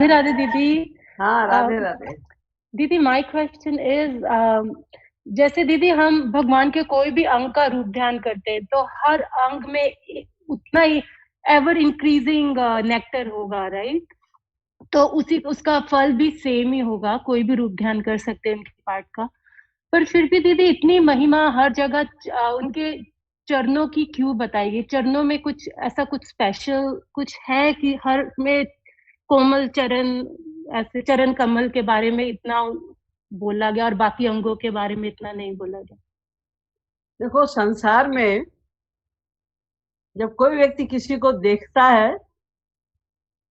राधे राधे दीदी। हाँ, अ, राधे राधे। दीदी माय क्वेश्चन इज, जैसे दीदी हम भगवान के कोई भी अंग का रूप ध्यान करते हैं तो हर अंग में उतना ही एवर इंक्रीजिंग नेक्टर होगा, राइट? तो उसी उसका फल भी सेम ही होगा, कोई भी रूप ध्यान कर सकते हैं उनके पार्ट का। पर फिर भी दीदी इतनी महिमा हर जगह उनके चरणों की क्यों बताई गई? चरणों में कुछ ऐसा कुछ स्पेशल कुछ है कि हर में कोमल चरण, ऐसे चरण कमल के बारे में इतना बोला गया और बाकी अंगों के बारे में इतना नहीं बोला गया? देखो, संसार में जब कोई व्यक्ति किसी को देखता है,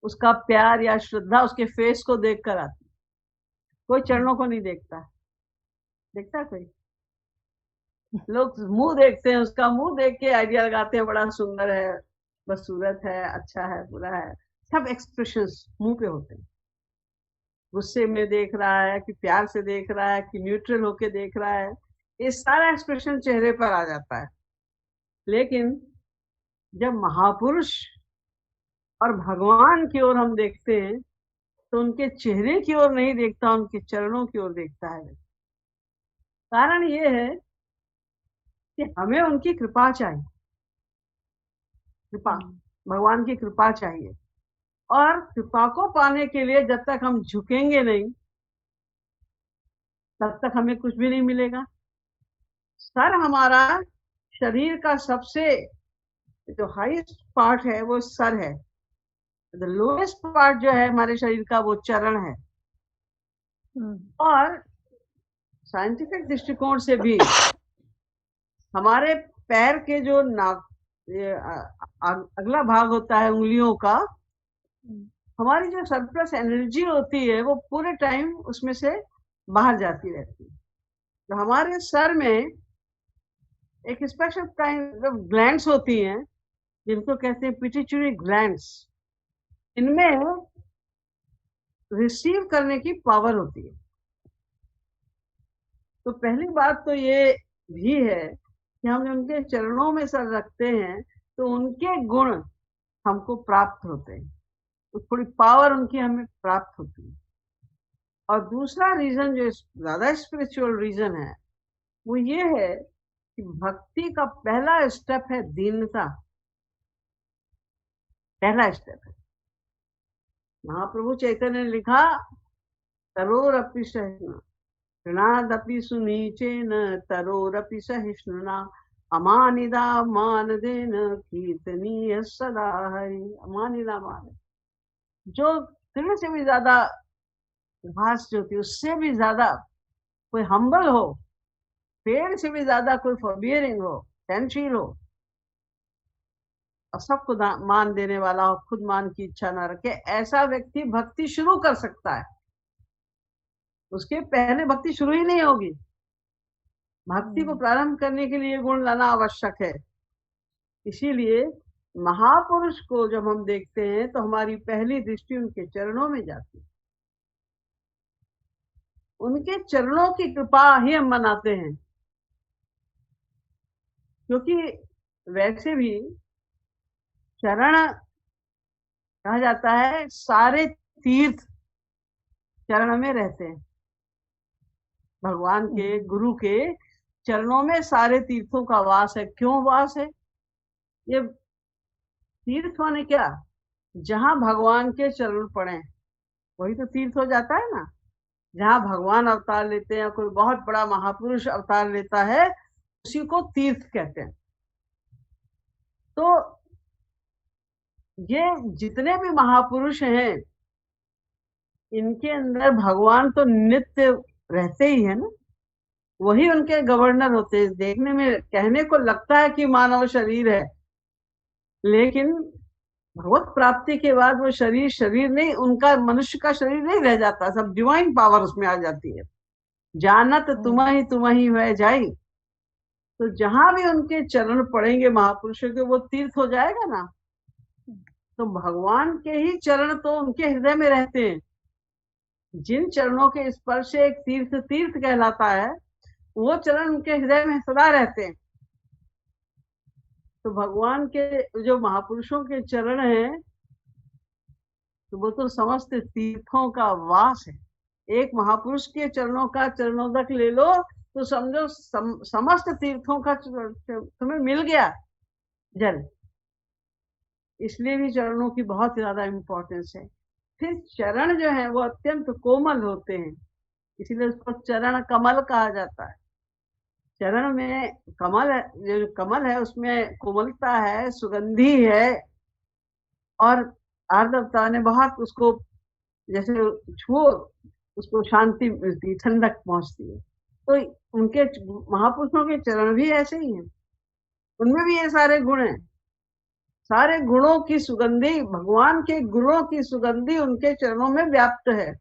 उसका प्यार या श्रद्धा उसके फेस को देख कर आती है। कोई चरणों को नहीं देखता। देखता है कोई? लोग मुंह देखते हैं, उसका मुंह देख के आइडिया लगाते हैं, बड़ा सुंदर है, बदसूरत है, अच्छा है, बुरा है। सब एक्सप्रेशंस मुंह पे होते हैं। गुस्से में देख रहा है कि प्यार से देख रहा है कि न्यूट्रल होके देख रहा है, ये सारा एक्सप्रेशन चेहरे पर आ जाता है। लेकिन जब महापुरुष और भगवान की ओर हम देखते हैं, तो उनके चेहरे की ओर नहीं देखता, उनके चरणों की ओर देखता है। कारण ये है कि हमें उनकी कृपा चाहिए। कृपा, हम्म। भगवान की कृपा चाहिए। और कृपा को पाने के लिए जब तक हम झुकेंगे नहीं, तब तक हमें कुछ भी नहीं मिलेगा। सर हमारा शरीर का सबसे जो हाईएस्ट पार्ट है वो सर है। द लोएस्ट पार्ट जो है हमारे शरीर का वो चरण है। हम्म। और साइंटिफिक दृष्टिकोण से भी हमारे पैर के जो नाक, अगला भाग होता है उंगलियों का, हमारी जो सरप्लस एनर्जी होती है वो पूरे टाइम उसमें से बाहर जाती रहती है। तो हमारे सर में एक स्पेशल काइंड ऑफ ग्लैंड्स होती हैं, जिनको कहते हैं पिट्यूटरी ग्लैंड्स। इनमें रिसीव करने की पावर होती है। तो पहली बात तो ये भी है कि हम जब उनके चरणों में सर रखते हैं, तो उनके गुण हमको प्राप्त होते हैं, तो थोड़ी पावर उनकी हमें प्राप्त होती है। और दूसरा रीजन जो ज्यादा स्पिरिचुअल रीजन है, वो ये है कि भक्ति का पहला स्टेप है दीनता। पहला स्टेप है। महाप्रभु चैतन्य ने लिखा, तरोरपि सहिष्णु ऋणादपि सुनीचेन तरोरपि सहिष्णुना अमानिदा मानदेन कीर्तनीय सदा हरि। अमानिदा मान, जो तृण से भी ज्यादा घास जो होती है उससे भी ज्यादा कोई हम्बल हो, पेड़ से भी ज्यादा कोई फॉरबियरिंग हो, सहनशील हो, और सबको मान देने वाला हो, खुद मान की इच्छा ना रखे, ऐसा व्यक्ति भक्ति शुरू कर सकता है। उसके पहले भक्ति शुरू ही नहीं होगी। भक्ति को प्रारंभ करने के लिए गुण लाना आवश्यक है। इसीलिए महापुरुष को जब हम देखते हैं तो हमारी पहली दृष्टि उनके चरणों में जाती है। उनके चरणों की कृपा ही हम मनाते हैं। क्योंकि वैसे भी चरण कहा जाता है, सारे तीर्थ चरण में रहते हैं। भगवान के, गुरु के चरणों में सारे तीर्थों का वास है। क्यों वास है? ये तीर्थ माने क्या? जहां भगवान के चरण पड़े वही तो तीर्थ हो जाता है ना। जहां भगवान अवतार लेते हैं, कोई बहुत बड़ा महापुरुष अवतार लेता है, उसी को तीर्थ कहते हैं। तो ये जितने भी महापुरुष हैं, इनके अंदर भगवान तो नित्य रहते ही है ना। वही उनके गवर्नर होते हैं। देखने में, कहने को लगता है कि मानव शरीर है, लेकिन भगवत प्राप्ति के बाद वो शरीर शरीर नहीं, उनका मनुष्य का शरीर नहीं रह जाता, सब डिवाइन पावर उसमें आ जाती है। जानत तुम ही वह जाई। तो जहां भी उनके चरण पड़ेंगे महापुरुषों के, वो तीर्थ हो जाएगा ना। तो भगवान के ही चरण तो उनके हृदय में रहते हैं। जिन चरणों के स्पर्श से एक तीर्थ तीर्थ कहलाता है, वो चरण उनके हृदय में सदा रहते हैं। तो भगवान के जो महापुरुषों के चरण हैं, तो वो तो समस्त तीर्थों का वास है। एक महापुरुष के चरणों का चरणोदक ले लो तो समझो समस्त तीर्थों का तुम्हें मिल गया जल। इसलिए भी चरणों की बहुत ज्यादा इम्पोर्टेंस है। फिर चरण जो है वो अत्यंत कोमल होते हैं, इसीलिए उसको चरण कमल कहा जाता है। चरण में कमल है, जो कमल है उसमें कोमलता है, सुगंधी है, और आर्द्रता ने बहुत उसको, जैसे छुओ उसको शांति मिलती, ठंडक पहुंचती है। तो उनके महापुरुषों के चरण भी ऐसे ही हैं, उनमें भी ये सारे गुण हैं। सारे गुणों की सुगंधी, भगवान के गुणों की सुगंधी उनके चरणों में व्याप्त है।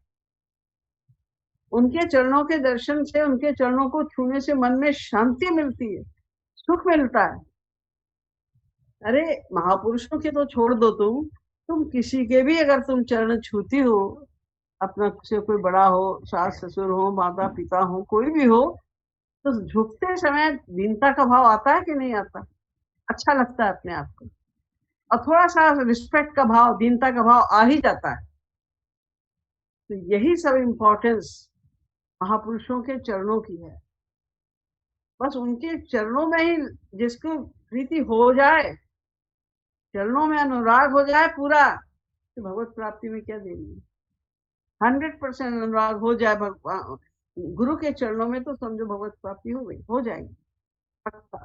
उनके चरणों के दर्शन से, उनके चरणों को छूने से मन में शांति मिलती है, सुख मिलता है। अरे महापुरुषों के तो छोड़ दो, तुम किसी के भी अगर तुम चरण छूती हो, अपना से कोई बड़ा हो, सास ससुर हो, माता पिता हो, कोई भी हो, तो झुकते समय दीनता का भाव आता है कि नहीं आता? अच्छा लगता है अपने आप को, और थोड़ा सा रिस्पेक्ट का भाव, दीनता का भाव आ ही जाता है। तो यही सब इम्पोर्टेंस महापुरुषों के चरणों की है। बस उनके चरणों में ही जिसको प्रीति हो जाए, चरणों में अनुराग हो जाए पूरा, तो भगवत प्राप्ति में क्या देरी है। 100% अनुराग हो जाए भगवान गुरु के चरणों में, तो समझो भगवत प्राप्ति हो गई, हो जाएगी पक्का।